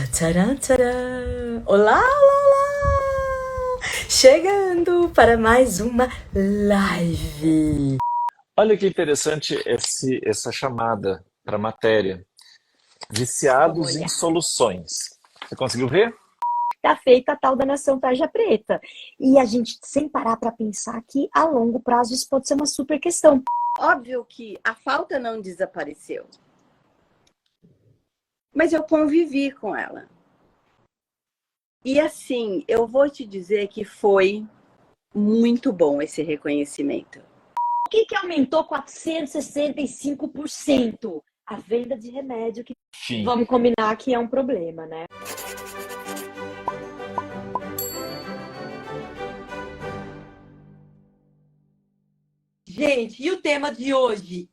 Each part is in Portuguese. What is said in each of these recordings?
Tcharam, tcharam. Olá, olá, olá! Chegando para mais uma live. Olha que interessante essa chamada para a matéria. Vamos Viciados em olhar. soluções. Você conseguiu ver? Tá feita a tal da nação tarja preta. E a gente, sem parar para pensar que a longo prazo isso pode ser uma super questão. Óbvio que a falta não desapareceu, mas eu convivi com ela. E assim, eu vou te dizer que foi muito bom esse reconhecimento. O que aumentou 465%? A venda de remédio, que Sim. vamos combinar que é um problema, né? Gente, e o tema de hoje?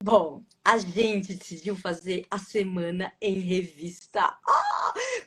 Bom, a gente decidiu fazer a semana em revista.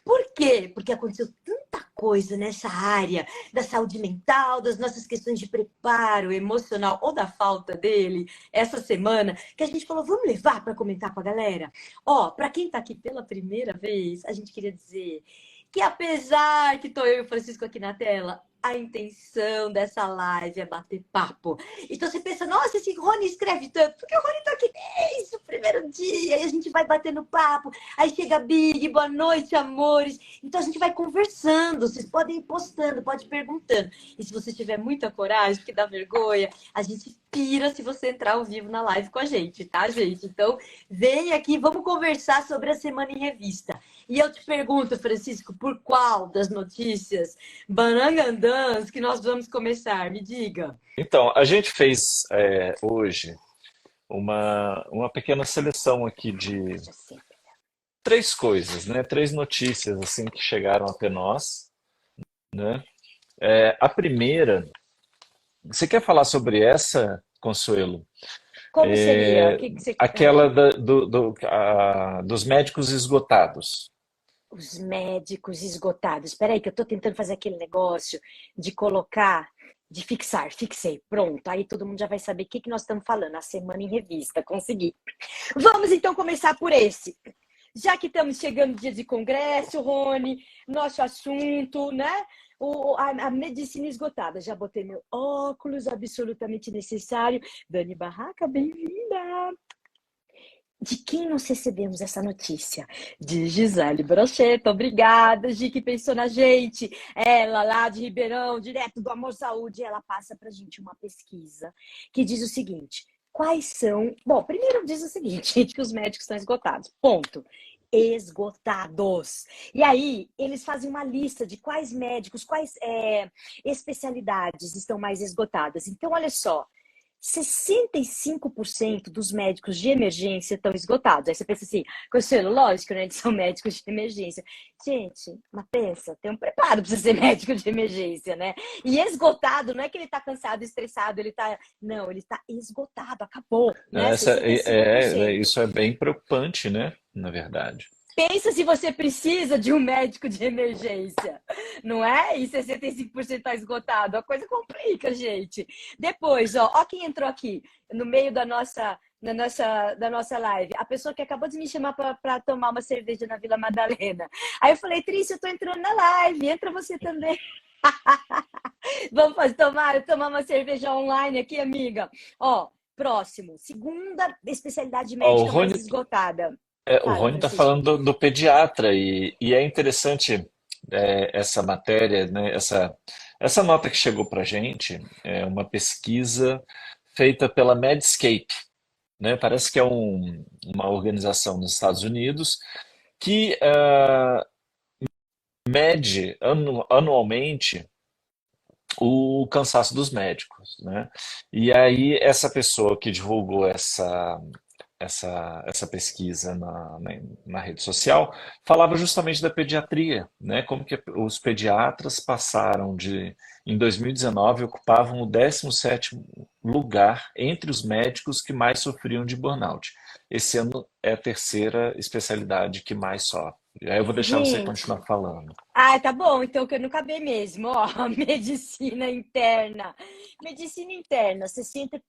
Por quê? Porque aconteceu tanta coisa nessa área da saúde mental, das nossas questões de preparo emocional ou da falta dele essa semana, que a gente falou, vamos levar para comentar com a galera? Ó, para quem tá aqui pela primeira vez, a gente queria dizer que apesar que tô eu e o Francisco aqui na tela, a intenção dessa live é bater papo. Então você pensa, nossa, esse Rony escreve tanto, porque o Rony tá aqui desde o primeiro dia, e a gente vai batendo papo, aí chega a Big, boa noite, amores. Então a gente vai conversando, vocês podem ir postando, pode ir perguntando. E se você tiver muita coragem, que dá vergonha, a gente pira se você entrar ao vivo na live com a gente, tá, gente? Então vem aqui, vamos conversar sobre a Semana em Revista. E eu te pergunto, Francisco, por qual das notícias Banangandãs que nós vamos começar? Me diga. Então, a gente fez hoje uma pequena seleção aqui de três coisas, né? Três notícias assim que chegaram até nós, né? A primeira, você quer falar sobre essa, Consuelo? Como seria? O que você... Aquela dos médicos esgotados. Os médicos esgotados. Espera aí que eu estou tentando fazer aquele negócio de colocar, de fixar. Fixei, pronto. Aí todo mundo já vai saber o que nós estamos falando. A semana em revista, consegui. Vamos então começar por esse. Já que estamos chegando no dia de congresso, Rony, nosso assunto, né? A medicina esgotada. Já botei meu óculos, absolutamente necessário. Dani Barraca, bem-vinda! De quem nós recebemos essa notícia? De Gisele Brocheta. Obrigada, Gi, que pensou na gente. Ela, lá de Ribeirão, direto do Amor Saúde, ela passa para a gente uma pesquisa que diz o seguinte: quais são... Bom, primeiro diz o seguinte, gente, que os médicos estão esgotados. Ponto. Esgotados. E aí, eles fazem uma lista de quais médicos, quais especialidades estão mais esgotadas. Então, olha só, 65% dos médicos de emergência estão esgotados. Aí você pensa assim, Consuelo, lógico, né? Eles são médicos de emergência. Gente, mas pensa, tem um preparo para você ser médico de emergência, né? E esgotado, não é que ele está cansado, estressado, ele está... Não, ele está esgotado, acabou, né? 65%. Isso é bem preocupante, né? Na verdade. Pensa se você precisa de um médico de emergência, não é? E 65% está esgotado. A coisa complica, gente. Depois, ó quem entrou aqui no meio da nossa live. A pessoa que acabou de me chamar para tomar uma cerveja na Vila Madalena. Aí eu falei, Trícia, eu tô entrando na live, entra você também. Vamos tomar uma cerveja online aqui, amiga. Ó, próximo. Segunda especialidade Ó, médica mais esgotada. O Fala, Rony está Francisco. falando do pediatra e é interessante essa matéria, né, essa nota que chegou para a gente, é uma pesquisa feita pela Medscape, né? Parece que é uma organização nos Estados Unidos que mede anualmente o cansaço dos médicos, né? E aí essa pessoa que divulgou essa pesquisa na rede social falava justamente da pediatria, né? Como que os pediatras passaram em 2019, ocupavam o 17º lugar entre os médicos que mais sofriam de burnout. Esse ano é a terceira especialidade que mais sofre. Aí eu vou deixar você Gente, continuar falando. tá bom, então que eu não acabei mesmo, ó, medicina interna. Medicina interna, 60%.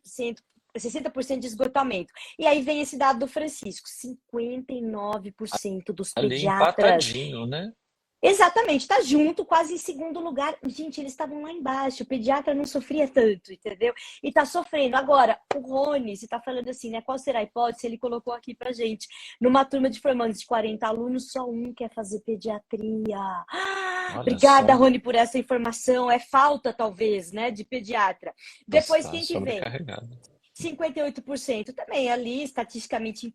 60% de esgotamento. E aí vem esse dado do Francisco, 59% dos Ali pediatras. empatadinho, né? Exatamente, tá junto, quase em segundo lugar. Gente, eles estavam lá embaixo, o pediatra não sofria tanto, entendeu? E tá sofrendo. Agora, o Rony, você tá falando assim, né? Qual será a hipótese? Ele colocou aqui pra gente. Numa turma de formandos de 40 alunos, só um quer fazer pediatria. Olha Obrigada, só, Rony, por essa informação. É falta, talvez, né, de pediatra. Depois, está quem que vem? sobrecarregado. 58% também ali, estatisticamente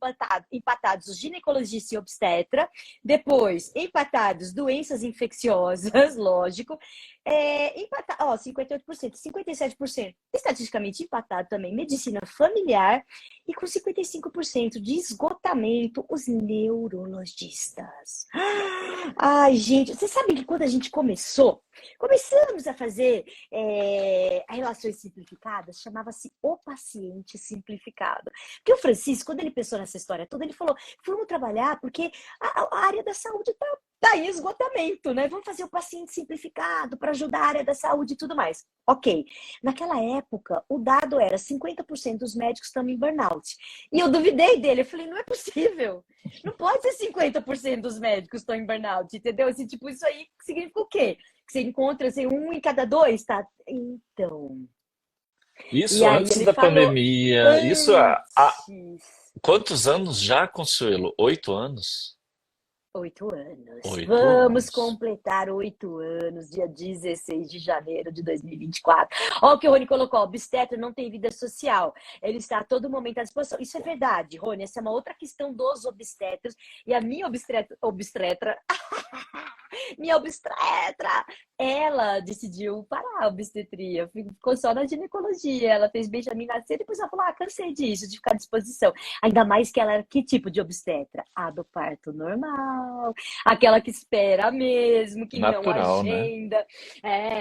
empatados os ginecologistas e obstetra. Depois, empatados doenças infecciosas, lógico. 58%, 57% estatisticamente empatado também medicina familiar. E com 55% de esgotamento, os neurologistas. Ai, gente, você sabe que quando a gente começamos a fazer relações simplificadas, chamava-se o paciente simplificado. Porque o Francisco, quando ele pensou nessa história toda, ele falou, vamos trabalhar porque a área da saúde está em esgotamento, né? Vamos fazer o paciente simplificado para ajudar a área da saúde e tudo mais. Ok. Naquela época, o dado era 50% dos médicos estão em burnout. E eu duvidei dele, eu falei, não é possível. Não pode ser 50% dos médicos estão em burnout, entendeu? Assim, tipo, isso aí significa o quê? Que você encontra assim, 1 em cada 2, tá? Então. E Isso aí antes ele da falou, pandemia, isso há antes. quantos anos já, Consuelo? 8 anos? 8 anos. 8 anos. Vamos completar 8 anos, dia 16 de janeiro de 2024. Olha o que o Rony colocou: o obstetra não tem vida social. Ele está a todo momento à disposição. Isso é verdade, Rony. Essa é uma outra questão dos obstetras. E a minha minha obstetra, ela decidiu parar a obstetria, ficou só na ginecologia. Ela fez Benjamin nascer e depois ela falou: cansei disso, de ficar à disposição. Ainda mais que ela era que tipo de obstetra? A do parto normal, aquela que espera mesmo, que não Natural, né? agenda.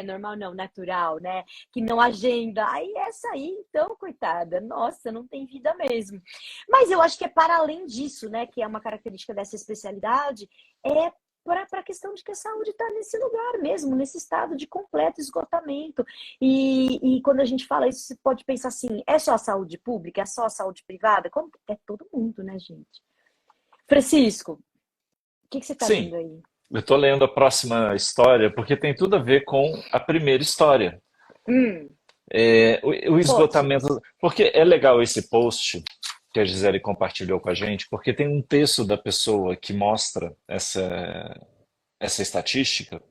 Normal não, natural, né? Que não agenda. Aí essa aí, então, coitada, nossa, não tem vida mesmo. Mas eu acho que é para além disso, né? Que é uma característica dessa especialidade, é para a questão de que a saúde está nesse lugar mesmo, nesse estado de completo esgotamento. E quando a gente fala isso, você pode pensar assim, é só a saúde pública? É só a saúde privada? Como? É todo mundo, né, gente? Francisco, o que você está Sim, lendo aí? eu estou lendo a próxima história porque tem tudo a ver com a primeira história. Hum, O Conte. esgotamento. Porque é legal esse post que a Gisele compartilhou com a gente, porque tem um texto da pessoa que mostra essa estatística,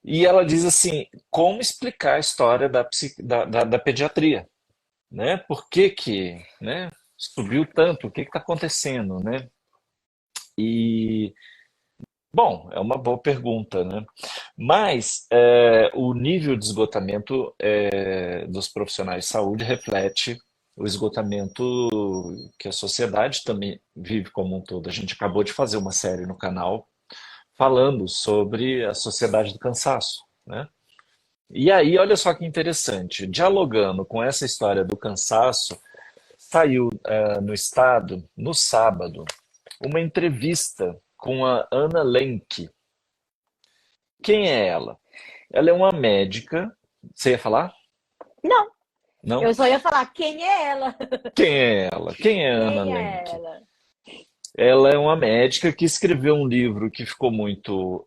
e ela diz assim: como explicar a história da pediatria? Né? Por que que, né, subiu tanto? O que está acontecendo? Né? E, bom, é uma boa pergunta, né? Mas o nível de esgotamento dos profissionais de saúde reflete o esgotamento que a sociedade também vive como um todo. A gente acabou de fazer uma série no canal falando sobre a sociedade do cansaço, né? E aí, olha só que interessante, dialogando com essa história do cansaço, saiu no Estado, no sábado, uma entrevista com a Ana Lenk. Quem é ela? Ela é uma médica. Você ia falar? Não, Não? eu só ia falar quem é ela. Quem é ela? Quem é a Ana Quem é Lenk? ela? Ela é uma médica que escreveu um livro que ficou muito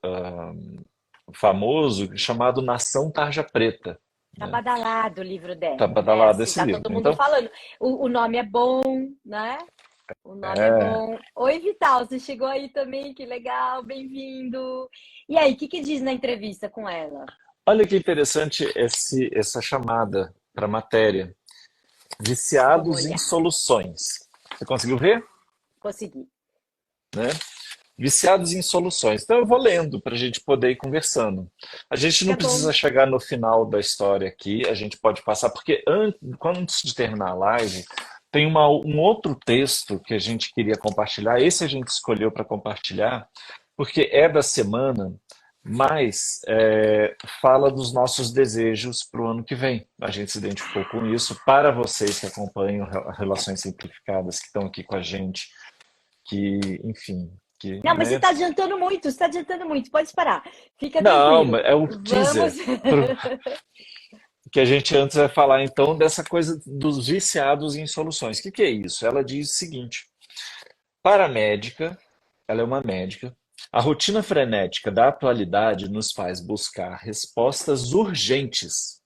famoso, chamado Nação Tarja Preta. Tá Né? badalado o livro Tá dela, né? badalado Assim, esse tá livro. todo mundo Então, falando. O nome é bom, né? O nome é bom. Oi, Vital, você chegou aí também, que legal, bem-vindo. E aí, o que diz na entrevista com ela? olha que interessante essa chamada para a matéria. Vamos Viciados em olhar. soluções. Você conseguiu ver? Consegui. Né? Viciados em soluções. Então eu vou lendo para a gente poder ir conversando. A gente não Tá bom. precisa chegar no final da história aqui, a gente pode passar, porque antes de terminar a live, tem um outro texto que a gente queria compartilhar. Esse a gente escolheu para compartilhar, porque é da semana, mas fala dos nossos desejos para o ano que vem. A gente se identificou com isso. Para vocês que acompanham Relações Simplificadas, que estão aqui com a gente, que, enfim, que, Não, mas você né? está adiantando muito, você está adiantando muito. Pode parar. Fica Não, tranquilo. mas é o Vamos. teaser que a gente antes vai falar então dessa coisa dos viciados em soluções. O que que é isso? Ela diz o seguinte: para a médica, ela é uma médica, a rotina frenética da atualidade nos faz buscar respostas urgentes,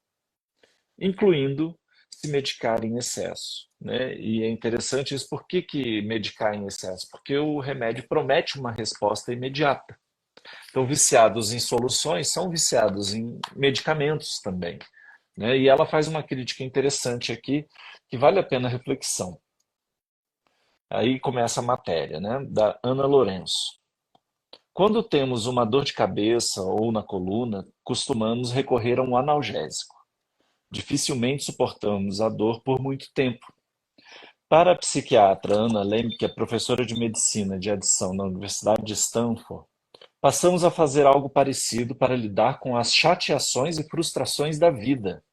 incluindo se medicar em excesso, né? E é interessante isso. Por que que medicar em excesso? Porque o remédio promete uma resposta imediata. Então, viciados em soluções são viciados em medicamentos também, né? E ela faz uma crítica interessante aqui que vale a pena reflexão. Aí começa a matéria, né, da Ana Lourenço. Quando temos uma dor de cabeça ou na coluna, costumamos recorrer a um analgésico. Dificilmente suportamos a dor por muito tempo. Para a psiquiatra Ana Lem, que é professora de medicina de adição na Universidade de Stanford, passamos a fazer algo parecido para lidar com as chateações e frustrações da vida,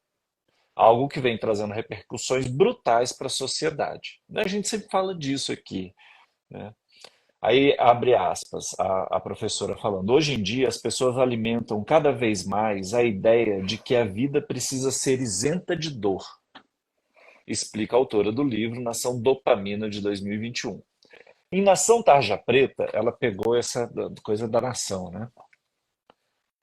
algo que vem trazendo repercussões brutais para a sociedade. A gente sempre fala disso aqui, né? Aí abre aspas, a professora falando: hoje em dia as pessoas alimentam cada vez mais a ideia de que a vida precisa ser isenta de dor, explica a autora do livro Nação Dopamina de 2021. Em Nação Tarja Preta, ela pegou essa coisa da nação, né?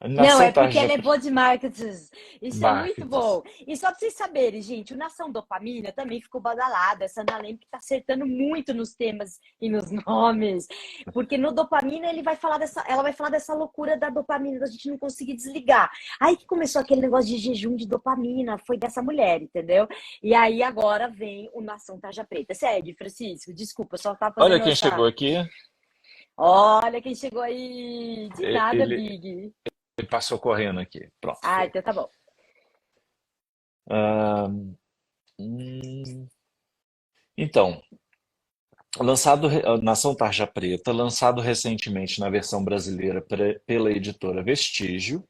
Não, Nação é porque Tarja ela é boa de marketing. Isso é muito Marketing. bom. E só para vocês saberem, gente, o Nação Dopamina também ficou badalada. Essa Ana Lem que está acertando muito nos temas e nos nomes. Porque no dopamina ela vai falar dessa loucura da dopamina, da gente não conseguir desligar. Aí que começou aquele negócio de jejum de dopamina, foi dessa mulher, entendeu? E aí agora vem o Nação Tarja Preta. Segue, Francisco, desculpa, eu só estava Olha fazendo quem chegou essa. aqui. Olha quem chegou aí! De nada, Ele, Big. ele passou correndo aqui. Pronto, Ah, foi. então tá bom. Ah, hum, então, Nação Tarja Preta, lançado recentemente na versão brasileira pela editora Vestígio,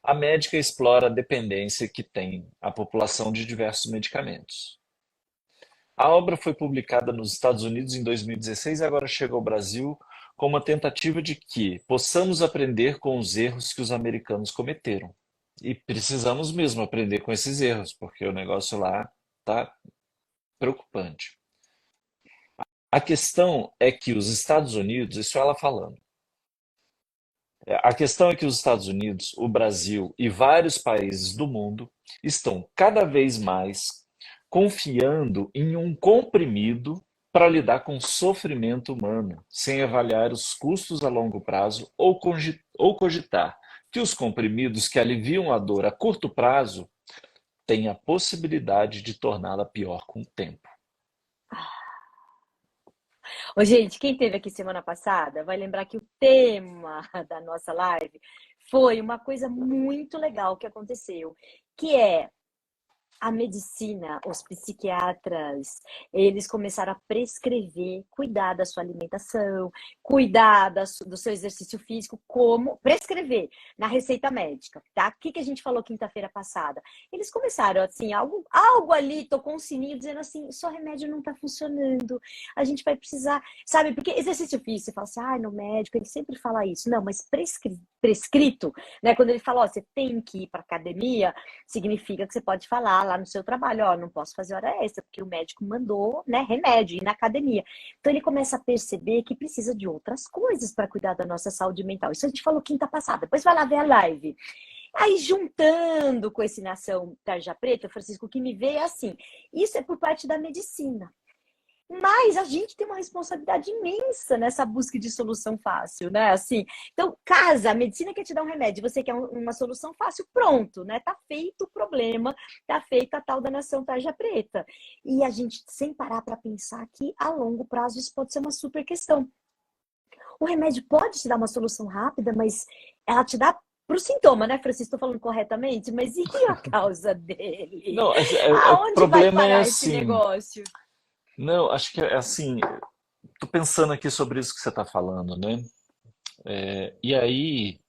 a médica explora a dependência que tem a população de diversos medicamentos. A obra foi publicada nos Estados Unidos em 2016 e agora chega ao Brasil com uma tentativa de que possamos aprender com os erros que os americanos cometeram. E precisamos mesmo aprender com esses erros, porque o negócio lá está preocupante. A questão é que os Estados Unidos, isso ela falando, a questão é que os Estados Unidos, o Brasil e vários países do mundo estão cada vez mais confiando em um comprimido para lidar com o sofrimento humano, sem avaliar os custos a longo prazo ou cogitar que os comprimidos que aliviam a dor a curto prazo têm a possibilidade de torná-la pior com o tempo. Ô, gente, quem teve aqui semana passada vai lembrar que o tema da nossa live foi uma coisa muito legal que aconteceu, que é a medicina, os psiquiatras, eles começaram a prescrever, cuidar da sua alimentação, cuidar do seu exercício físico, como prescrever na receita médica, tá? O que que a gente falou quinta-feira passada? Eles começaram assim, algo ali tocou um sininho dizendo assim, só remédio não tá funcionando, a gente vai precisar, sabe? Porque exercício físico, você fala assim, ah, no médico, ele sempre fala isso. Não, mas prescrito, né? Quando ele fala, ó, você tem que ir para academia, significa que você pode falar lá no seu trabalho, ó, não posso fazer hora extra, porque o médico mandou, né, remédio, ir na academia. Então ele começa a perceber que precisa de outras coisas para cuidar da nossa saúde mental. Isso a gente falou quinta passada. Depois vai lá ver a live. Aí, juntando com esse Nação Tarja Preta, Francisco, o que me veio é assim, isso é por parte da medicina. Mas a gente tem uma responsabilidade imensa nessa busca de solução fácil, né? Assim, então, casa, a medicina quer te dar um remédio, você quer uma solução fácil, pronto, né? Tá feito o problema, tá feita a tal da nação tarja preta. E a gente, sem parar para pensar que a longo prazo isso pode ser uma super questão. O remédio pode te dar uma solução rápida, mas ela te dá para o sintoma, né, Francisco? Estou falando corretamente, mas e a causa dele? Não, o Aonde vai problema é parar esse assim. negócio? Não, acho que é assim. Tô pensando aqui sobre isso que você está falando, né? E aí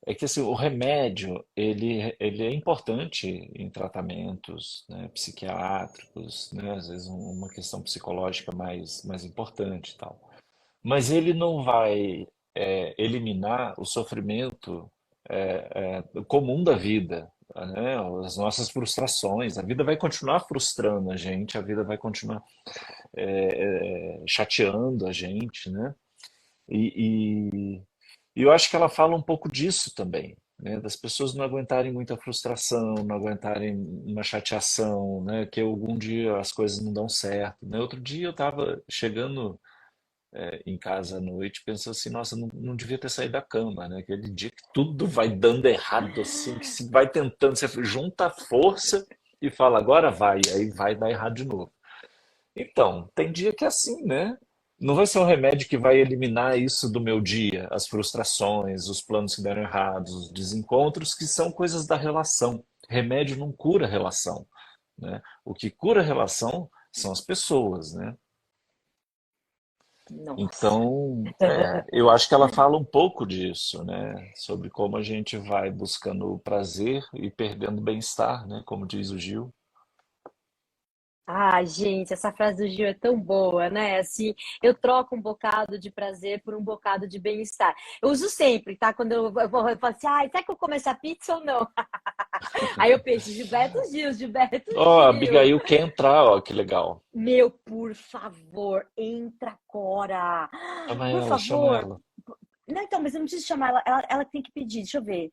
é que assim, o remédio ele é importante em tratamentos, né, psiquiátricos, né? Às vezes uma questão psicológica mais importante e tal. Mas ele não vai eliminar o sofrimento comum da vida. né? As nossas frustrações. A vida vai continuar frustrando a gente, a vida vai continuar chateando a gente, né? E, e eu acho que ela fala um pouco disso também, né? Das pessoas não aguentarem muita frustração, não aguentarem uma chateação, né? Que algum dia as coisas não dão certo, né? Outro dia eu estava chegando em casa à noite pensando assim, nossa, não devia ter saído da cama, né? Aquele dia que tudo vai dando errado, assim, que se vai tentando, você junta a força e fala, agora vai, e aí vai dar errado de novo. Então, tem dia que é assim, né? Não vai ser um remédio que vai eliminar isso do meu dia, as frustrações, os planos que deram errados, os desencontros, que são coisas da relação. Remédio não cura a relação, né? O que cura a relação são as pessoas, né? Nossa. Então, eu acho que ela fala um pouco disso, né? Sobre como a gente vai buscando o prazer e perdendo o bem-estar, né? Como diz o Gil. Ah, gente, essa frase do Gil é tão boa, né? Assim, eu troco um bocado de prazer por um bocado de bem-estar. Eu uso sempre, tá? Quando eu falo assim, ah, será que eu como essa pizza ou não? Aí eu penso, Gilberto Gil, Gilberto Ó, a Gil. Abigail quer entrar, ó, que legal. Meu, por favor, entra agora. Chama Por ela, chama favor. ela. Não, então, mas eu não preciso chamar ela. Ela tem que pedir, deixa eu ver.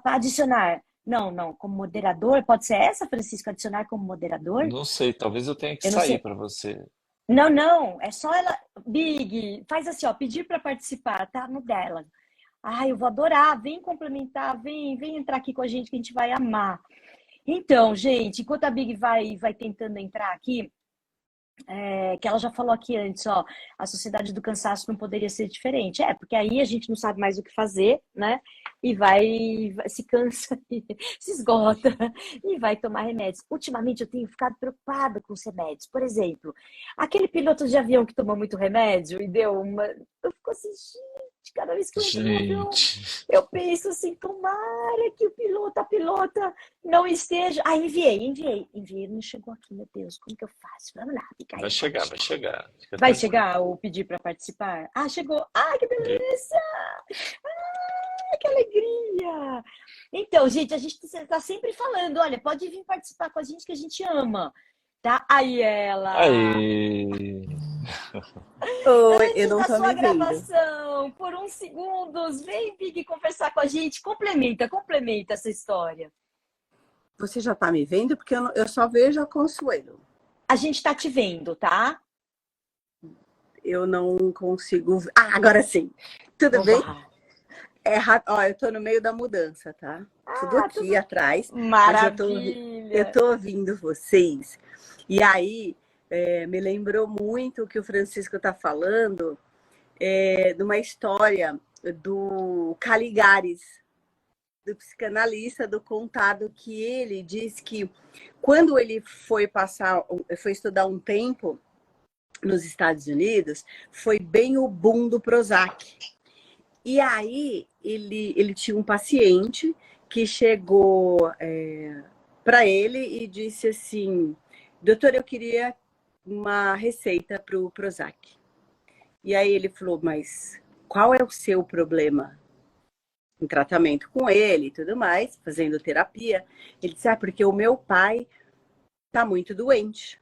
Adicionar. Não, não, como moderador, pode ser essa, Francisco, adicionar como moderador? Não sei, talvez eu tenha que Eu não sair sei. para você. Não, não, é só ela. Big, faz assim, ó, pedir para participar, tá no dela. Ai, eu vou adorar, vem complementar, vem entrar aqui com a gente que a gente vai amar. Então, gente, enquanto a Big vai tentando entrar aqui, que ela já falou aqui antes, ó, a sociedade do cansaço não poderia ser diferente. É, porque aí a gente não sabe mais o que fazer, né? E se cansa, e se esgota e vai tomar remédios. Ultimamente eu tenho ficado preocupada com os remédios. Por exemplo, aquele piloto de avião que tomou muito remédio e deu uma. Eu fico assim, gente, cada vez que eu entro no avião, Gente, eu penso assim, tomara que a pilota não esteja. Ah, enviei, não chegou aqui, meu Deus, como que eu faço? Vamos lá, fica vai aí, chegar, vai chegar. Fica vai tranquilo. chegar ou pedir para participar? Ah, chegou. Ah, que E- beleza! Ah, que alegria! Então, gente, a gente está sempre falando, olha, pode vir participar com a gente que a gente ama, tá? Aí ela, Aí, Oi, eu antes não da tô sua me vendo. gravação, por uns segundos, vem, Big, conversar com a gente, complementa essa história. Você já tá me vendo? Porque eu só vejo a Consuelo. A gente está te vendo, tá? Eu não consigo. Ah, agora sim. Tudo bem? Oba! Ó, eu tô no meio da mudança, tá? Tudo Ah, aqui tudo atrás, mas eu maravilha! tô ouvindo vocês. E aí, me lembrou muito o que o Francisco tá falando, de uma história do Caligares, do psicanalista, do contado, que ele diz que quando ele foi estudar um tempo nos Estados Unidos, foi bem o boom do Prozac. E aí ele tinha um paciente que chegou para ele e disse assim: doutor, eu queria uma receita para o Prozac. E aí ele falou: mas qual é o seu problema? Em tratamento com ele e tudo mais, fazendo terapia. Ele disse: porque o meu pai está muito doente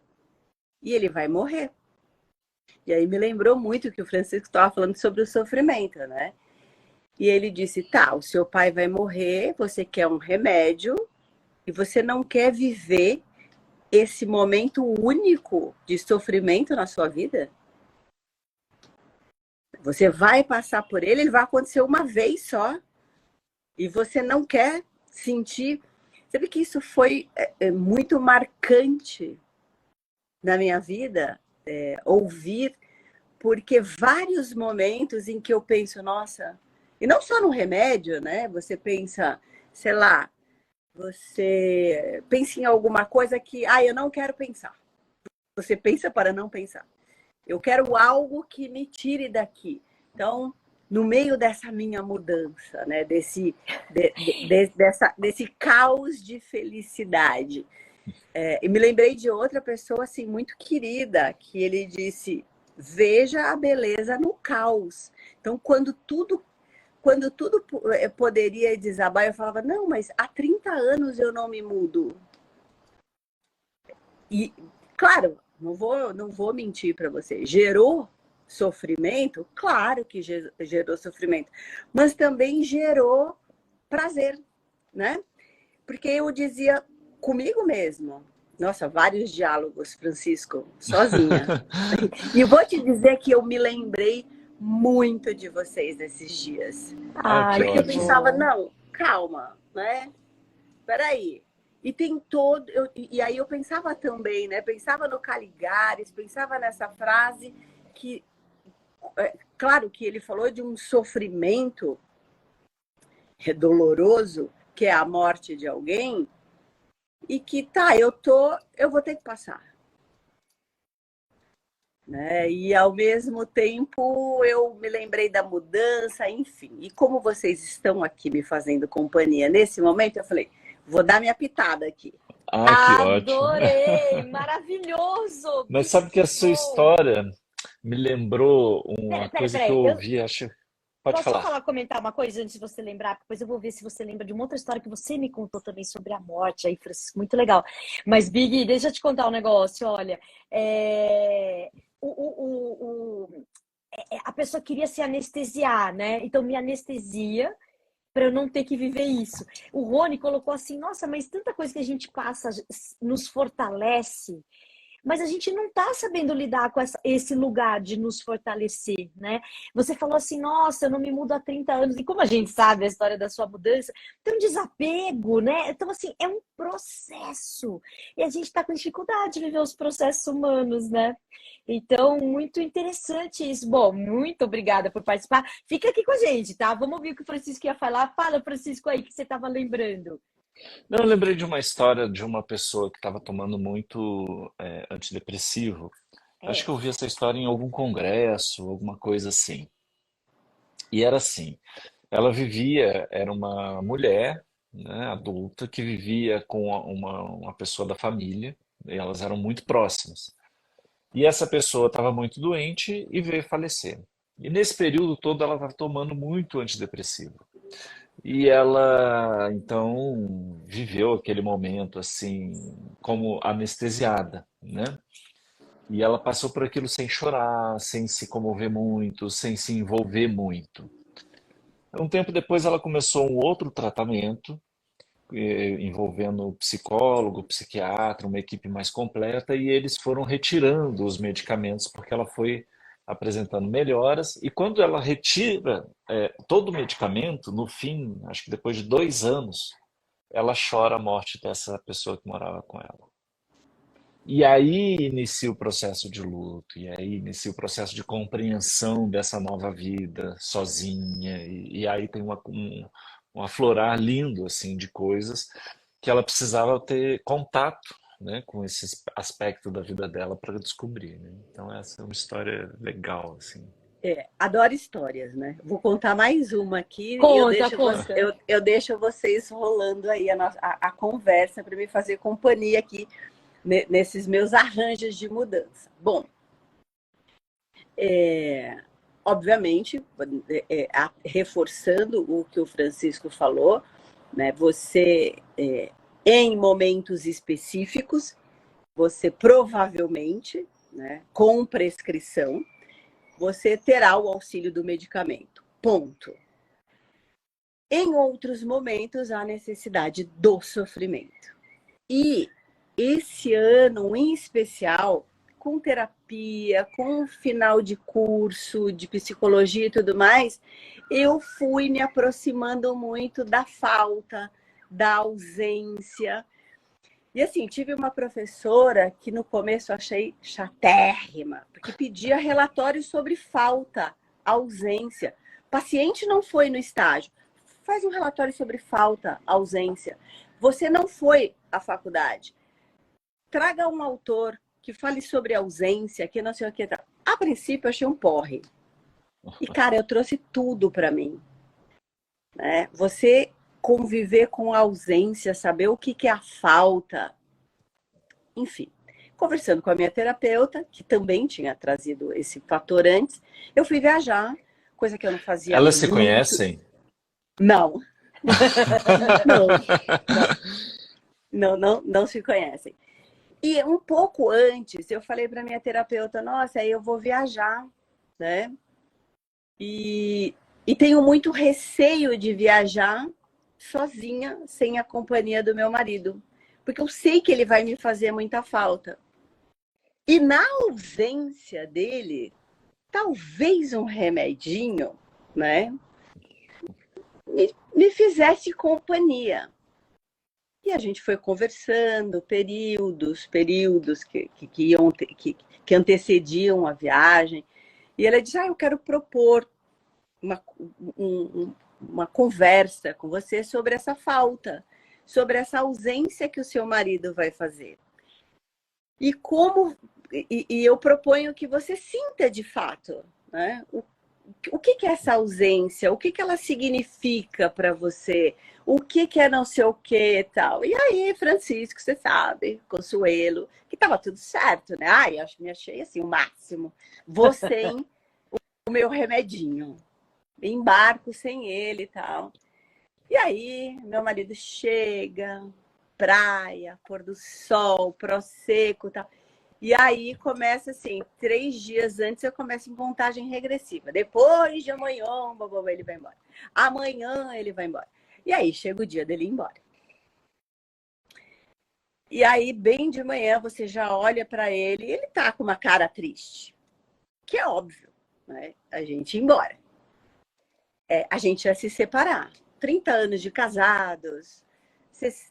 e ele vai morrer. E aí me lembrou muito que o Francisco estava falando sobre o sofrimento, né? E ele disse: tá, o seu pai vai morrer, você quer um remédio e você não quer viver esse momento único de sofrimento na sua vida? Você vai passar por ele vai acontecer uma vez só. E você não quer sentir. Sabe que isso foi muito marcante na minha vida, ouvir, porque vários momentos em que eu penso, nossa, e não só no remédio, né? Você pensa, sei lá, você pensa em alguma coisa que, eu não quero pensar. Você pensa para não pensar. Eu quero algo que me tire daqui. Então, no meio dessa minha mudança, né? Desse caos de felicidade. E me lembrei de outra pessoa assim, muito querida, que ele disse: veja a beleza no caos. Então, quando tudo quando tudo poderia desabar, eu falava, não, mas há 30 anos eu não me mudo. E, claro, não vou mentir para você, gerou sofrimento? Claro que gerou sofrimento, mas também gerou prazer, né? Porque eu dizia comigo mesmo, nossa, vários diálogos, Francisco, sozinha. E eu vou te dizer que eu me lembrei muito de vocês nesses dias. Ai, Porque eu que pensava, bom. não, calma, né? Peraí. E tem e aí eu pensava também, né? Pensava no Caligares, pensava nessa frase que, claro que ele falou de um sofrimento doloroso, que é a morte de alguém, e que tá, eu vou ter que passar. Né? E ao mesmo tempo eu me lembrei da mudança, enfim. E como vocês estão aqui me fazendo companhia nesse momento, eu falei, vou dar minha pitada aqui. Ah, que ótimo. Adorei! Maravilhoso! Mas Muito sabe que a sua bom! história me lembrou uma coisa que eu Peraí. ouvi, acho. Pode Posso só falar. comentar uma coisa antes de você lembrar? Depois eu vou ver se você lembra de uma outra história que você me contou também sobre a morte aí, Francisco. Muito legal. Mas, Big, deixa eu te contar um negócio. Olha, a pessoa queria se anestesiar, né? Então, me anestesia para eu não ter que viver isso. O Rony colocou assim: nossa, mas tanta coisa que a gente passa nos fortalece. Mas a gente não está sabendo lidar com esse lugar de nos fortalecer, né? Você falou assim, nossa, eu não me mudo há 30 anos. E como a gente sabe a história da sua mudança, tem um desapego, né? Então, assim, é um processo. E a gente está com dificuldade de viver os processos humanos, né? Então, muito interessante isso. Bom, muito obrigada por participar. Fica aqui com a gente, tá? Vamos ouvir o que o Francisco ia falar. Fala, Francisco, aí que você estava lembrando. Não, eu lembrei de uma história de uma pessoa que estava tomando muito antidepressivo. Acho que É. eu ouvi essa história em algum congresso, alguma coisa assim. E era assim, ela vivia, era uma mulher, né, adulta, que vivia com uma pessoa da família, e elas eram muito próximas. E essa pessoa estava muito doente e veio falecer. E nesse período todo ela estava tomando muito antidepressivo. E ela, então, viveu aquele momento assim, como anestesiada, né? E ela passou por aquilo sem chorar, sem se comover muito, sem se envolver muito. Um tempo depois ela começou um outro tratamento, envolvendo psicólogo, psiquiatra, uma equipe mais completa, e eles foram retirando os medicamentos porque ela foi apresentando melhoras. E quando ela retira todo o medicamento, no fim, acho que depois de 2 anos, ela chora a morte dessa pessoa que morava com ela. E aí inicia o processo de luto, e aí inicia o processo de compreensão dessa nova vida sozinha, e aí tem um aflorar lindo assim de coisas que ela precisava ter contato, né, com esse aspecto da vida dela para descobrir, né? Então essa é uma história legal assim. Adoro histórias, né? Vou contar mais uma aqui e Conta, conta. eu deixo vocês rolando aí a conversa para me fazer companhia aqui nesses meus arranjos de mudança. Bom, obviamente, reforçando o que o Francisco falou, né? Você, em momentos específicos, você provavelmente, né, com prescrição, você terá o auxílio do medicamento. Ponto. Em outros momentos, há necessidade do sofrimento. E esse ano, em especial, com terapia, com final de curso de psicologia e tudo mais, eu fui me aproximando muito da falta, da ausência. E assim, tive uma professora que no começo eu achei chatérrima, porque pedia relatórios sobre falta, ausência. O paciente não foi no estágio, faz um relatório sobre falta, ausência. Você não foi à faculdade, traga um autor que fale sobre ausência, que não sei o que. A princípio, eu achei um porre. E, cara, eu trouxe tudo para mim. Né? Você conviver com a ausência, saber o que é a falta. Enfim, conversando com a minha terapeuta, que também tinha trazido esse fator antes, eu fui viajar, coisa que eu não fazia Elas se muito. conhecem? Não, não, não se conhecem. E um pouco antes, eu falei para minha terapeuta, nossa, aí eu vou viajar, né? E tenho muito receio de viajar sozinha, sem a companhia do meu marido. Porque eu sei que ele vai me fazer muita falta. E na ausência dele, talvez um remedinho, né? Me fizesse companhia. E a gente foi conversando, períodos que antecediam a viagem. E ela disse, eu quero propor uma conversa com você sobre essa falta, sobre essa ausência que o seu marido vai fazer. E eu proponho que você sinta de fato, né? O que é essa ausência? O que ela significa para você? O que é não sei o que e tal? E aí, Francisco, você sabe, Consuelo, que estava tudo certo, né? Eu me achei assim, o máximo. Vou sem o meu remedinho. Embarco sem ele e tal. E aí, meu marido chega, praia, pôr do sol, prosecco e tal. E aí começa assim, 3 dias antes eu começo em contagem regressiva. Depois de amanhã, ele vai embora. Amanhã ele vai embora. E aí chega o dia dele ir embora. E aí, bem de manhã, você já olha para ele e ele tá com uma cara triste. Que é óbvio, né? A gente ir embora. A gente ia se separar. 30 anos de casados,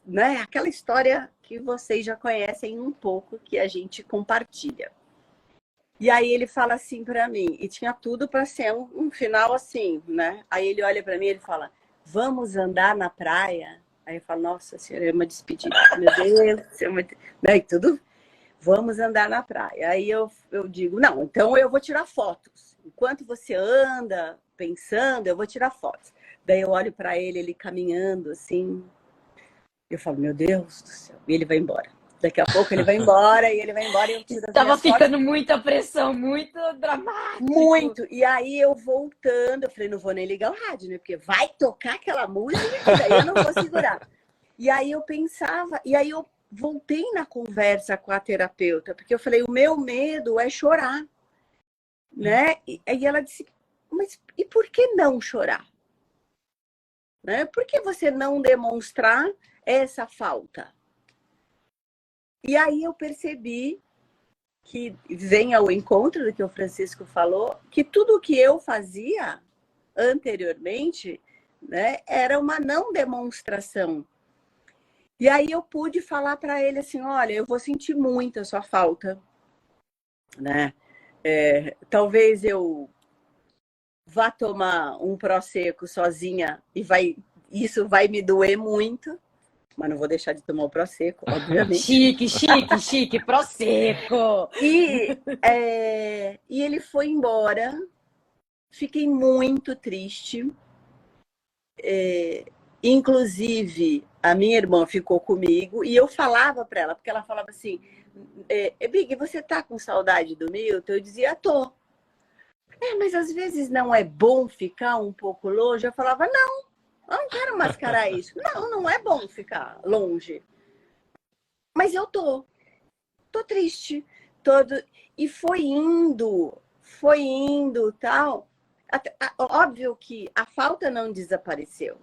né? Aquela história que vocês já conhecem um pouco, que a gente compartilha. E aí ele fala assim para mim, e tinha tudo para ser um final assim, né? Aí ele olha para mim e ele fala, vamos andar na praia? Aí eu falo, nossa senhora, é uma despedida. Meu Deus, é uma... né? E tudo, vamos andar na praia. Aí eu digo, não, então eu vou tirar fotos. Enquanto você anda pensando, eu vou tirar fotos. Daí eu olho para ele, ele caminhando assim. Eu falo, meu Deus do céu. E ele vai embora. Daqui a pouco ele vai embora e ele vai embora e eu tiro as Tava minhas ficando fotos. muita pressão, muito dramático. Muito. E aí eu voltando, eu falei, não vou nem ligar o rádio, né? Porque vai tocar aquela música e daí eu não vou segurar. E aí eu pensava, e aí eu voltei na conversa com a terapeuta, porque eu falei, o meu medo é chorar, né? E aí ela disse, mas e por que não chorar? Né? Por que você não demonstrar essa falta? E aí eu percebi que vem ao encontro do que o Francisco falou, que tudo o que eu fazia anteriormente, né, era uma não demonstração. E aí eu pude falar para ele assim, olha, eu vou sentir muito a sua falta, né? Talvez eu vá tomar um prosecco sozinha e isso vai me doer muito, mas não vou deixar de tomar o prosecco, obviamente. Chique, prosecco. E ele foi embora, fiquei muito triste. Inclusive, a minha irmã ficou comigo e eu falava para ela, porque ela falava assim, Big, você tá com saudade do Milton? Eu dizia, tô. Mas às vezes não é bom ficar um pouco longe? Eu falava, não, eu não quero mascarar isso. Não é bom ficar longe. Mas eu tô triste. E foi indo, tal. Óbvio que a falta não desapareceu.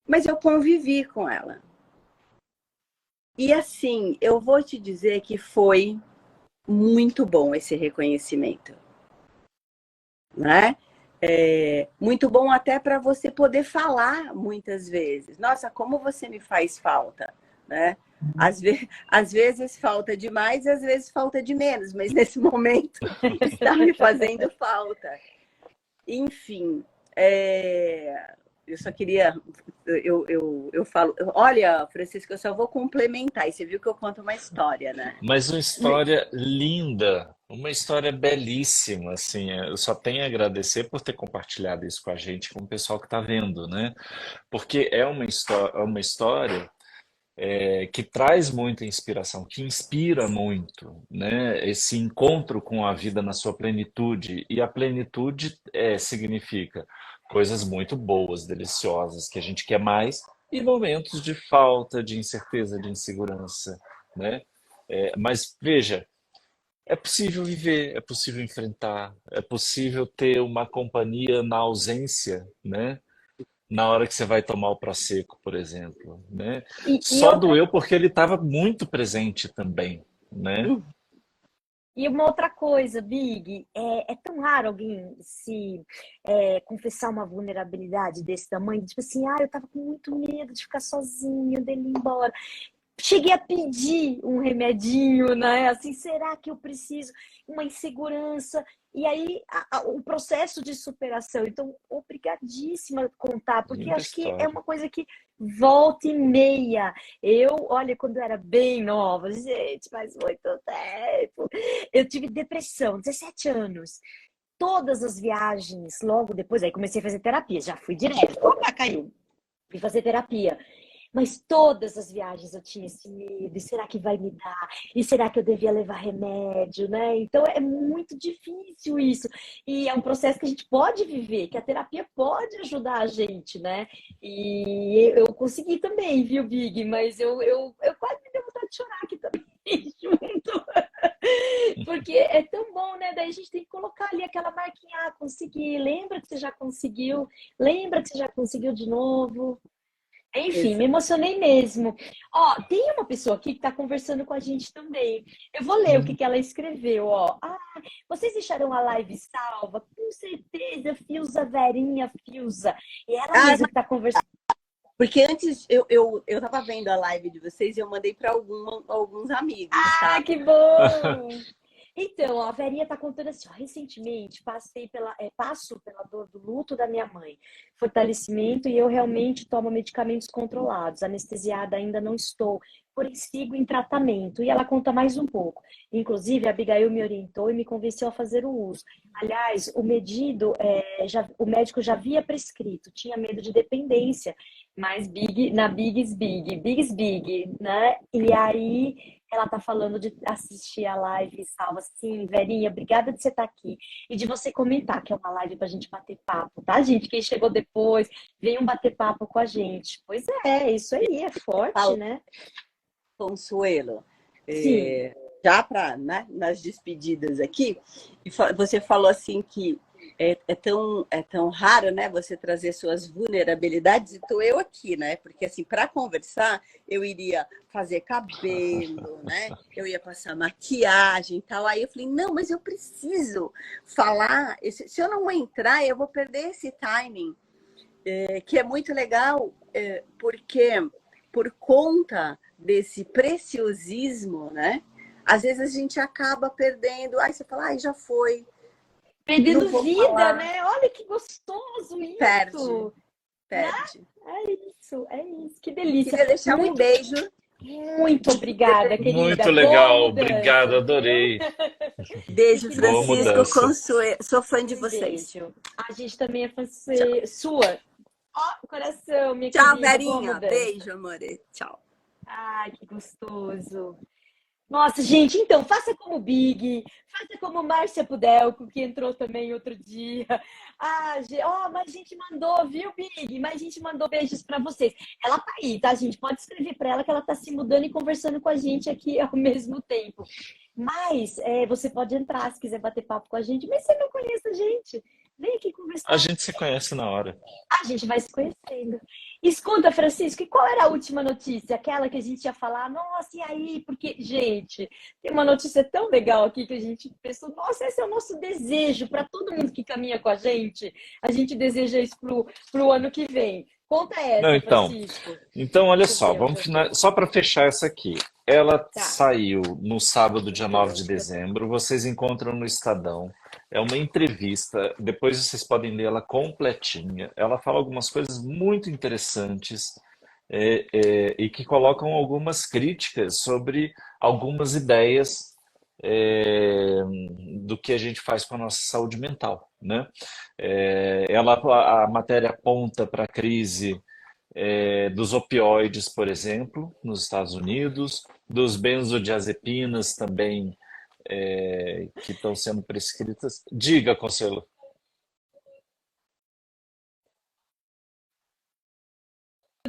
Mas eu convivi com ela. E assim, eu vou te dizer que foi muito bom esse reconhecimento, né? Muito bom até para você poder falar muitas vezes. Nossa, como você me faz falta, né? Às vezes falta demais, às vezes falta de menos, mas nesse momento está me fazendo falta. Enfim, eu só queria... Eu falo... Olha, Francisco, eu só vou complementar. E você viu que eu conto uma história, né? Mas uma história linda, uma história belíssima, assim, eu só tenho a agradecer por ter compartilhado isso com a gente, com o pessoal que está vendo, né? Porque é uma história que traz muita inspiração, que inspira muito, né? Esse encontro com a vida na sua plenitude. E a plenitude significa coisas muito boas, deliciosas, que a gente quer mais, e momentos de falta, de incerteza, de insegurança, né? Mas veja, é possível viver, é possível enfrentar, é possível ter uma companhia na ausência, né? Na hora que você vai tomar o Prosecco, por exemplo, né? E Só outra doeu porque ele estava muito presente também, né? E uma outra coisa, Big, é tão raro alguém se confessar uma vulnerabilidade desse tamanho, tipo assim, eu tava com muito medo de ficar sozinha, dele ir embora. Cheguei a pedir um remedinho, né? Assim, será que eu preciso? Uma insegurança. E aí, o processo de superação. Então, obrigadíssima por contar, porque Linda acho que é história. uma coisa que volta e meia. Olha, quando eu era bem nova, gente, faz muito tempo, eu tive depressão, 17 anos. Todas as viagens, logo depois, aí comecei a fazer terapia, já fui direto. Opa, caiu. Fui fazer terapia. Mas todas as viagens eu tinha esse medo, e será que vai me dar? E será que eu devia levar remédio, né? Então é muito difícil isso. E é um processo que a gente pode viver, que a terapia pode ajudar a gente, né? E eu consegui também, viu, Big? Mas eu quase me dei vontade de chorar aqui também, junto. Porque é tão bom, né? Daí a gente tem que colocar ali aquela marquinha, consegui. Lembra que você já conseguiu? Lembra que você já conseguiu de novo? Enfim, me Exato. emocionei mesmo. Ó, tem uma pessoa aqui que está conversando com a gente também. Eu vou ler o que Hum, que ela escreveu, ó. Vocês deixaram a live salva? Com certeza, Filza Verinha Filza. E ela Ah, mesma que está conversando. porque antes eu tava vendo a live de vocês e eu mandei para alguns amigos, Ah, tá? que bom! Então, ó, a Verinha tá contando assim, ó, recentemente passo pela dor do luto da minha mãe, fortalecimento e eu realmente tomo medicamentos controlados, anestesiada ainda não estou, porém sigo em tratamento. E ela conta mais um pouco. Inclusive, a Abigail me orientou e me convenceu a fazer o uso. Aliás, o médico já havia prescrito, tinha medo de dependência, mas na Big is Big, né? E aí ela tá falando de assistir a live salva. Sim, Verinha, obrigada de você estar aqui. E de você comentar que é uma live pra gente bater papo, tá, gente? Quem chegou depois, venham bater papo com a gente. Pois é, isso aí, é forte, Fala, né? Consuelo, Sim. já para, né, nas despedidas aqui, você falou assim que é tão raro, né, você trazer suas vulnerabilidades, e tô eu aqui, né? Porque assim, para conversar, eu iria fazer cabelo, né? Eu ia passar maquiagem e tal. Aí eu falei, não, mas eu preciso falar. Se eu não entrar, eu vou perder esse timing, que é muito legal, porque por conta desse preciosismo, né? Às vezes a gente acaba perdendo. Aí você fala, ai, já foi, não Perdendo vou vida, falar. né? Olha que gostoso Perde, isso, né? perde. É isso, que delícia. Queria deixar um Muito, beijo. muito obrigada, querida. muito Boa legal, obrigado, mudança, viu? adorei. E Beijo, que Boa Francisco mudança. Consuelo. Sou fã de um vocês. beijo. A gente também é fã Tchau. sua. Ó, coração, minha Tchau, querida. Boa Verinha. mudança. Beijo, amore. Tchau. Ai, que gostoso. Nossa, gente, então, faça como o Big, faça como Márcia Pudelco, que entrou também outro dia. Mais gente mandou, viu, Big? Mais gente mandou beijos para vocês. Ela tá aí, tá, gente? Pode escrever para ela que ela tá se mudando e conversando com a gente aqui ao mesmo tempo. Mas você pode entrar se quiser bater papo com a gente, mas você não conhece a gente. Vem aqui A conversar. gente se conhece na hora. A gente vai se conhecendo. Escuta, Francisco, e qual era a última notícia? Aquela que a gente ia falar, nossa, e aí? Porque, gente, tem uma notícia tão legal aqui que a gente pensou, nossa, esse é o nosso desejo para todo mundo que caminha com a gente. A gente deseja isso pro ano que vem. Conta Não, essa, então, Francisco. então olha Deixa eu só, ver onde vamos eu tô. só para fechar essa aqui. Ela Tá. saiu no sábado, dia 9 de dezembro. Vocês encontram no Estadão. É uma entrevista, depois vocês podem ler ela completinha. Ela fala algumas coisas muito interessantes, e que colocam algumas críticas sobre algumas ideias, é, do que a gente faz com a nossa saúde mental, né? A matéria aponta para a crise dos opioides, por exemplo, nos Estados Unidos, dos benzodiazepinas também, que estão sendo prescritas. Diga, Consuelo.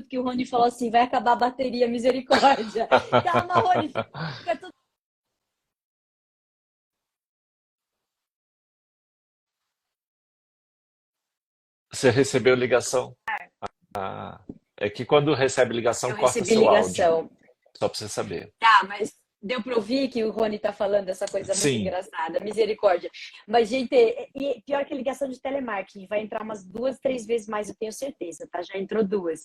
Que o Rony falou assim, vai acabar a bateria, misericórdia. Calma, Rony, fica tudo. Você recebeu ligação? Ah, é que quando recebe ligação, Eu corta recebi seu áudio, ligação. só para você saber. Tá, mas deu para ouvir que o Rony tá falando essa coisa muito Sim, engraçada, misericórdia. Mas, gente, e pior que ligação de telemarketing, vai entrar umas 2, 3 vezes mais, eu tenho certeza, tá? Já entrou 2.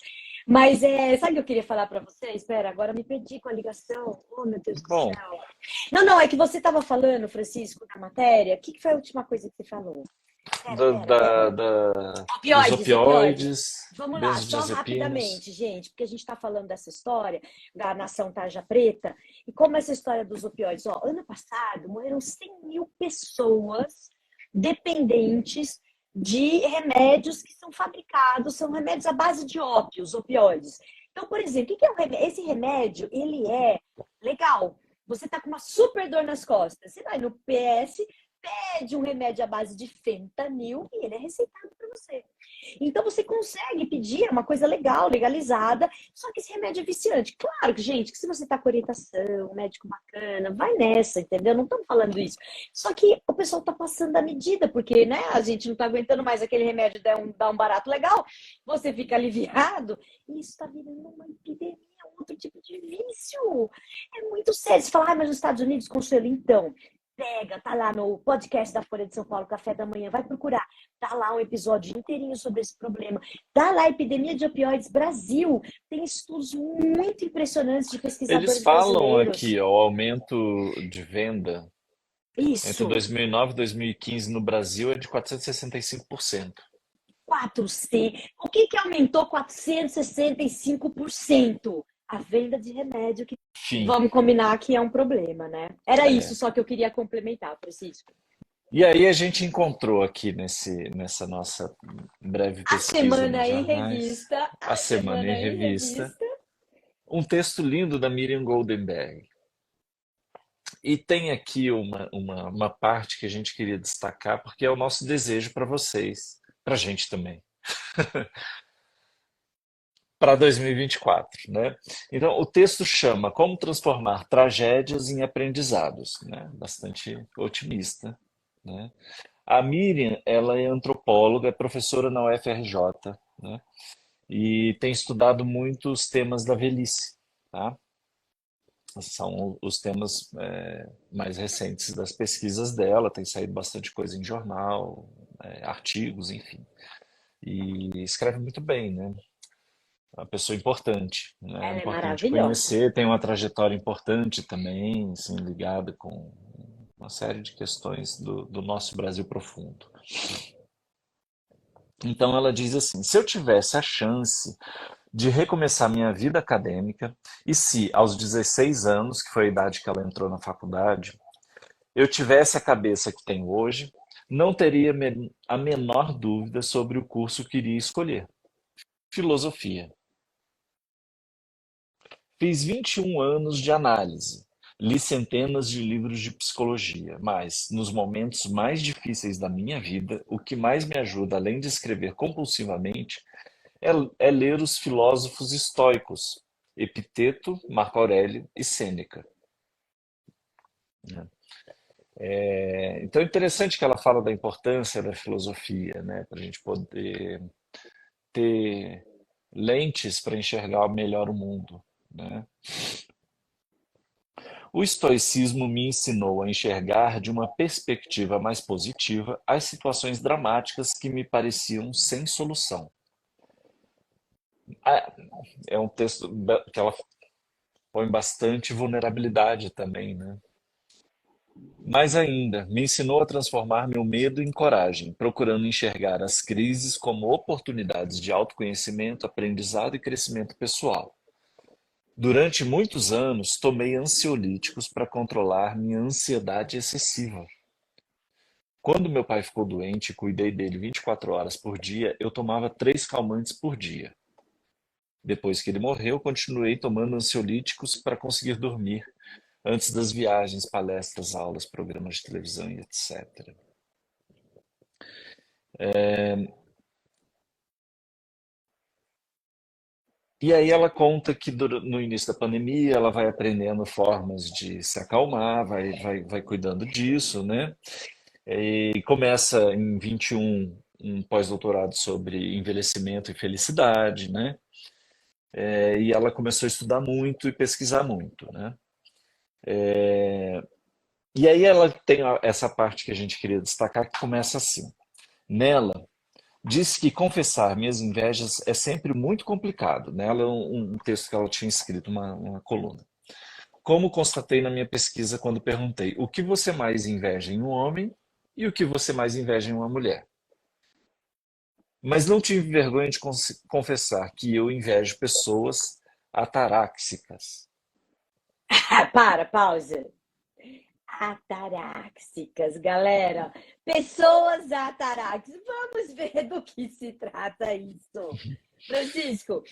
Mas sabe o que eu queria falar para você? Espera, agora me perdi com a ligação. Oh, meu Deus do bom, céu. Não, não, é que você estava falando, Francisco, da matéria. O que foi a última coisa que você falou? Pera, da, pera, da- pera. da- dos Opioides, opioides. opioides, Vamos lá, só benzodiazepinas. rapidamente, gente, porque a gente está falando dessa história da nação tarja preta e como essa história dos opioides. Ó, ano passado morreram 100 mil pessoas dependentes de remédios que são fabricados, são remédios à base de ópios, opioides. Então, por exemplo, o que é um remédio? Esse remédio, ele é legal. Você está com uma super dor nas costas, você vai no PS, pede um remédio à base de fentanil e ele é receitado para você. Então você consegue pedir é uma coisa legal, legalizada, só que esse remédio é viciante. Claro que, gente, que se você está com orientação, um médico bacana, vai nessa, entendeu? Não estamos falando isso. Só que o pessoal está passando da medida, porque né, a gente não está aguentando mais aquele remédio dá um barato legal, você fica aliviado, e isso está virando uma epidemia, outro tipo de vício. É muito sério. Você fala, mas nos Estados Unidos, Consuelo, então, pega, tá lá no podcast da Folha de São Paulo, Café da Manhã, vai procurar. Tá lá um episódio inteirinho sobre esse problema. Tá lá, Epidemia de Opioides Brasil. Tem estudos muito impressionantes de Eles pesquisadores falam brasileiros. aqui, ó, o aumento de venda entre Isso, 2009 e 2015 no Brasil é de 465%. 400. O que que aumentou 465%? A venda de remédio, que Enfim, vamos combinar que é um problema, né? Era isso é. só que eu queria complementar, Francisco. E aí a gente encontrou aqui nessa nossa breve A pesquisa nos semana em jornais, revista, a a Semana em semana em Revista, revista. um texto lindo da Miriam Goldenberg. E tem aqui uma parte que a gente queria destacar, porque é o nosso desejo para vocês, para a gente também, para 2024, né? Então, o texto chama Como Transformar Tragédias em Aprendizados, né? Bastante otimista, né? A Miriam, ela é antropóloga, é professora na UFRJ, né? E tem estudado muitos temas da velhice, tá? São os temas mais recentes das pesquisas dela, tem saído bastante coisa em jornal, artigos, enfim. E escreve muito bem, né? É uma pessoa importante, né? É Ela é importante maravilhosa. conhecer, tem uma trajetória importante também, assim, ligada com uma série de questões do nosso Brasil profundo. Então ela diz assim: se eu tivesse a chance de recomeçar minha vida acadêmica, e se aos 16 anos, que foi a idade que ela entrou na faculdade, eu tivesse a cabeça que tenho hoje, não teria a menor dúvida sobre o curso que iria escolher: filosofia. Fiz 21 anos de análise, li centenas de livros de psicologia, mas, nos momentos mais difíceis da minha vida, o que mais me ajuda, além de escrever compulsivamente, é ler os filósofos estoicos, Epiteto, Marco Aurélio e Sêneca, né? Então é interessante que ela fala da importância da filosofia, né, para a gente poder ter lentes para enxergar melhor o mundo, né? O estoicismo me ensinou a enxergar de uma perspectiva mais positiva as situações dramáticas que me pareciam sem solução. Ah, é um texto que ela põe bastante vulnerabilidade também, né? Mais ainda, me ensinou a transformar meu medo em coragem, procurando enxergar as crises como oportunidades de autoconhecimento, aprendizado e crescimento pessoal. Durante muitos anos, tomei ansiolíticos para controlar minha ansiedade excessiva. Quando meu pai ficou doente e cuidei dele 24 horas por dia, eu tomava 3 calmantes por dia. Depois que ele morreu, continuei tomando ansiolíticos para conseguir dormir antes das viagens, palestras, aulas, programas de televisão e etc. E aí ela conta que no início da pandemia ela vai aprendendo formas de se acalmar, vai cuidando disso, né? E começa em 21 um pós-doutorado sobre envelhecimento e felicidade, né? E ela começou a estudar muito e pesquisar muito, né? E aí ela tem essa parte que a gente queria destacar que começa assim. Nela, diz que confessar minhas invejas é sempre muito complicado. Nela é um texto que ela tinha escrito, uma coluna. Como constatei na minha pesquisa quando perguntei o que você mais inveja em um homem e o que você mais inveja em uma mulher. Mas não tive vergonha de confessar que eu invejo pessoas ataráxicas. Pausa. Ataráxicas, galera. Pessoas ataráxicas. Vamos ver do que se trata isso. Francisco,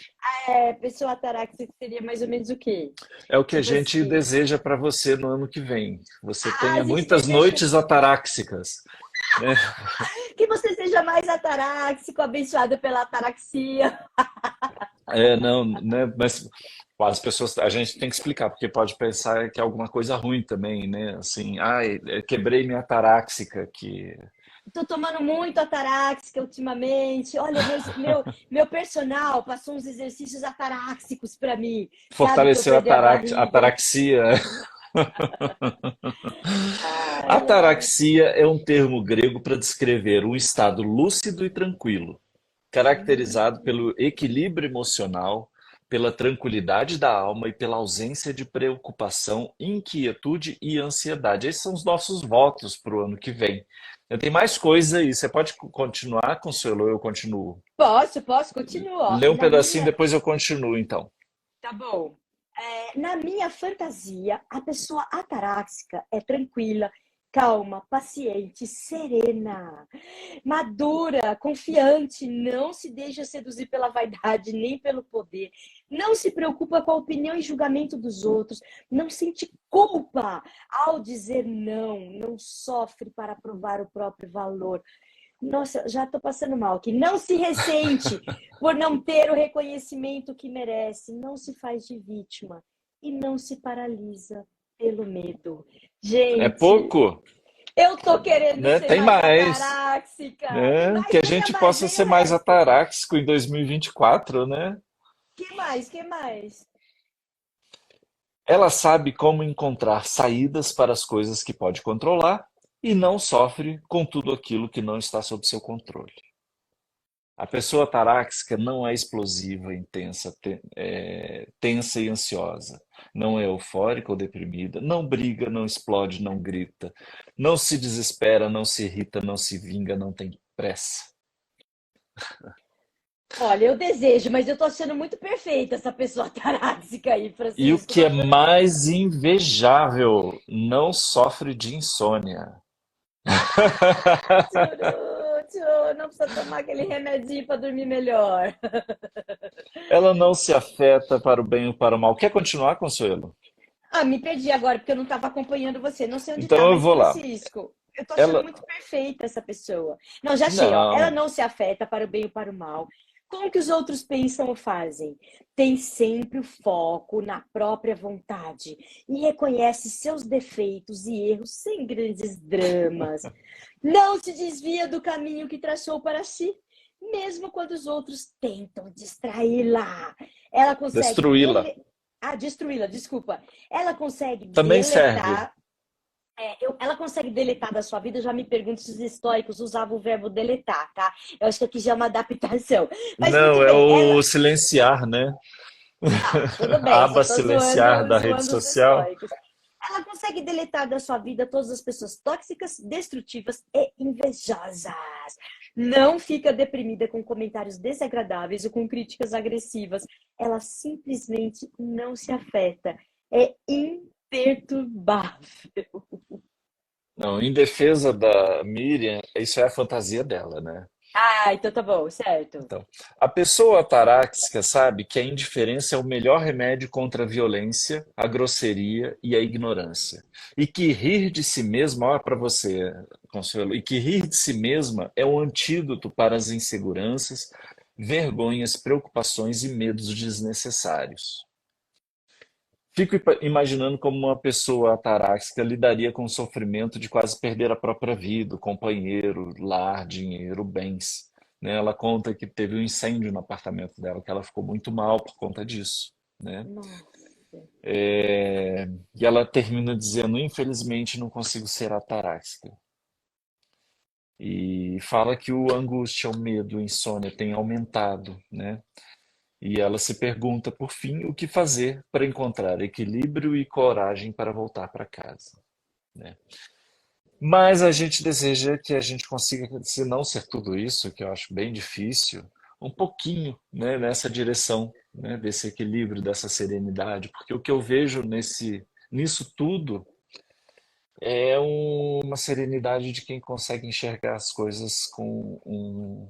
pessoa ataráxica seria mais ou menos o quê? É o que a Tipo gente assim, deseja para você no ano que vem. Você tenha a gente muitas deseja noites ataráxicas, né? que você seja mais ataráxico, abençoado pela ataraxia. Não, né? Mas as pessoas, a gente tem que explicar, porque pode pensar que é alguma coisa ruim também, né? Assim, ai, quebrei minha ataráxica, que Tô tomando muito ataráxica ultimamente. Olha, meu personal passou uns exercícios ataráxicos para mim, sabe? Para eu fortaleceu a perder a barriga. ataraxia. Ai, ai. Ataraxia é um termo grego para descrever um estado lúcido e tranquilo, caracterizado pelo equilíbrio emocional, pela tranquilidade da alma e pela ausência de preocupação, inquietude e ansiedade. Esses são os nossos votos para o ano que vem. Tem mais coisa aí. Você pode continuar, Consuelo, ou eu continuo? Posso, continuar. Lê um pedacinho, depois eu continuo, então. Tá bom. Na minha fantasia, a pessoa ataráxica é tranquila, calma, paciente, serena, madura, confiante, não se deixa seduzir pela vaidade nem pelo poder, não se preocupa com a opinião e julgamento dos outros, não sente culpa ao dizer não, não sofre para provar o próprio valor. Nossa, já estou passando mal aqui. Não se ressente por não ter o reconhecimento que merece, não se faz de vítima e não se paralisa pelo medo. É Gente, pouco, eu tô querendo né? ser Tem mais mais, ataráxica. né? Que a Venha gente mais, possa venha ser o mais resto. ataráxico em 2024, né? Que mais? Que mais? Ela sabe como encontrar saídas para as coisas que pode controlar e não sofre com tudo aquilo que não está sob seu controle. A pessoa taráxica não é explosiva, intensa, tensa e ansiosa. Não é eufórica ou deprimida. Não briga, não explode, não grita. Não se desespera, não se irrita, não se vinga, não tem pressa. Olha, eu desejo, mas eu tô achando muito perfeita essa pessoa taráxica aí, E o Francisco. que Tô é achando mais invejável, não sofre de insônia. tchurúcio, não precisa tomar aquele remedinho para dormir melhor. Ela não se afeta para o bem ou para o mal. Quer continuar, Consuelo? Me perdi agora porque eu não estava acompanhando você. Não sei onde está, Então eu mas vou lá. Francisco, eu tô achando Ela. muito perfeita essa pessoa. Não, já achei, ó. Ela Não. não se afeta para o bem ou para o mal. Como que os outros pensam ou fazem? Tem sempre o foco na própria vontade e reconhece seus defeitos e erros sem grandes dramas. Não se desvia do caminho que traçou para si, mesmo quando os outros tentam distraí-la. Ela consegue Destruí-la. destruí-la, desculpa. Ela consegue Também serve. deletar. Ela consegue deletar da sua vida. Eu já me pergunto se os estoicos usavam o verbo deletar, tá? Eu acho que aqui já é uma adaptação. Mas Não, muito é bem. o silenciar, né? Tudo bem, A só aba tô silenciar da rede zoando os social. estoicos. Ela consegue deletar da sua vida todas as pessoas tóxicas, destrutivas e invejosas. Não fica deprimida com comentários desagradáveis ou com críticas agressivas. Ela simplesmente não se afeta. É imperturbável. Não, em defesa da Miriam, isso é a fantasia dela, né? Ah, então tá bom, certo. Então, a pessoa ataráxica sabe que a indiferença é o melhor remédio contra a violência, a grosseria e a ignorância. E que rir de si mesma, olha para você, Consuelo, e que rir de si mesma é o antídoto para as inseguranças, vergonhas, preocupações e medos desnecessários. Fico imaginando como uma pessoa ataráxica lidaria com o sofrimento de quase perder a própria vida, o companheiro, lar, dinheiro, bens. Né? Ela conta que teve um incêndio no apartamento dela, que ela ficou muito mal por conta disso. Né? Nossa. E ela termina dizendo: infelizmente não consigo ser ataráxica. E fala que a angústia, o medo, a insônia tem aumentado, né? E ela se pergunta, por fim, o que fazer para encontrar equilíbrio e coragem para voltar para casa, né? Mas a gente deseja que a gente consiga, se não ser tudo isso, que eu acho bem difícil, um pouquinho, né, nessa direção, né, desse equilíbrio, dessa serenidade, porque o que eu vejo nisso tudo é uma serenidade de quem consegue enxergar as coisas com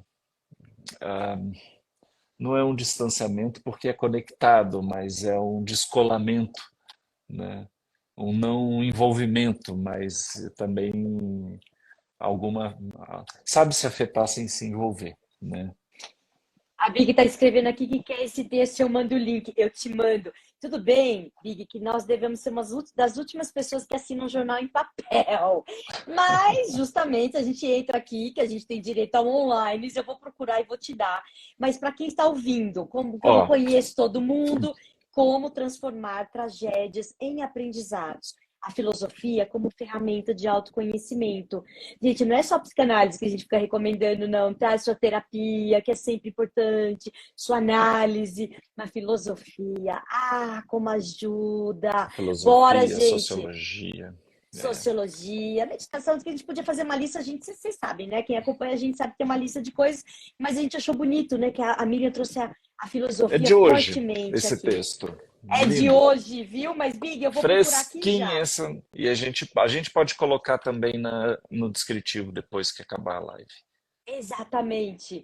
ah, não é um distanciamento porque é conectado, mas é um descolamento, né? Um não envolvimento, mas também alguma sabe se afetar sem se envolver, né? A Big tá escrevendo aqui que quer esse texto, eu mando o link, eu te mando. Tudo bem, Big, que nós devemos ser das últimas pessoas que assinam um jornal em papel. Mas, justamente, a gente entra aqui, que a gente tem direito ao online, eu vou procurar e vou te dar. Mas para quem está ouvindo, como que eu não Ó, conheço todo mundo, como transformar tragédias em aprendizados. A filosofia como ferramenta de autoconhecimento. Gente, não é só psicanálise que a gente fica recomendando, não. Traz sua terapia, que é sempre importante, sua análise, na filosofia. Ah, como ajuda! Bora, filosofia, gente! sociologia, é. Sociologia, meditação, que a gente podia fazer uma lista, a gente, vocês sabem, né? Quem acompanha a gente sabe que tem uma lista de coisas, mas a gente achou bonito, né? Que a Miriam trouxe a É filosofia de hoje fortemente esse aqui. texto. É de Lindo. hoje, viu? Mas, Big, eu vou procurar aqui Fresquinha já. essa. E a gente pode colocar também no descritivo depois que acabar a live. Exatamente.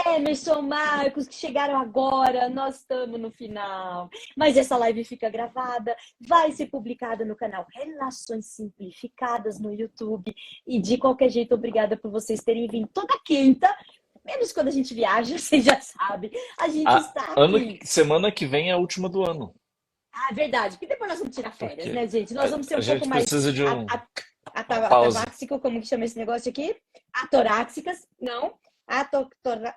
Emerson, Marcos, que chegaram agora, nós estamos no final. Mas essa live fica gravada, vai ser publicada no canal Relações Simplificadas no YouTube. E de qualquer jeito, obrigada por vocês terem vindo toda quinta, menos quando a gente viaja, vocês já sabem. A gente está aqui. Semana que vem é a última do ano, Ah, é verdade, porque depois nós vamos tirar férias, porque né, gente? Nós vamos ser a um pouco gente mais precisa de uma pausa. ataváxico, como que chama esse negócio aqui? Atoráxicas, não.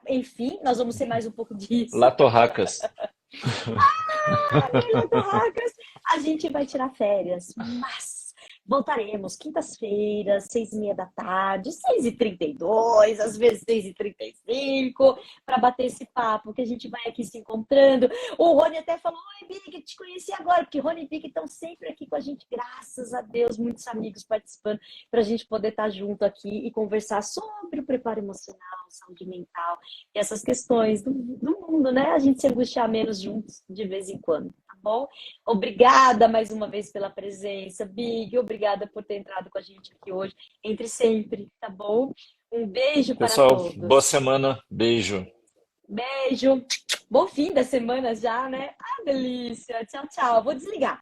Enfim, nós vamos ser mais um pouco disso. Latorracas. Barracas, a gente vai tirar férias, mas voltaremos quintas-feiras, 6h30 da tarde, 6h32, às vezes 6h35, para bater esse papo, que a gente vai aqui se encontrando. O Rony até falou: oi, Big, te conheci agora, porque Rony e Big estão sempre aqui com a gente, graças a Deus, muitos amigos participando, para a gente poder estar junto aqui e conversar sobre o preparo emocional, saúde mental, e essas questões do mundo, né? A gente se angustiar menos juntos de vez em quando, tá bom? Obrigada mais uma vez pela presença, Big. Obrigada por ter entrado com a gente aqui hoje. Entre sempre, tá bom? Um beijo para Pessoal, boa todos. semana. Beijo. Beijo. Bom fim da semana já, né? Ah, delícia. Tchau, tchau. Vou desligar.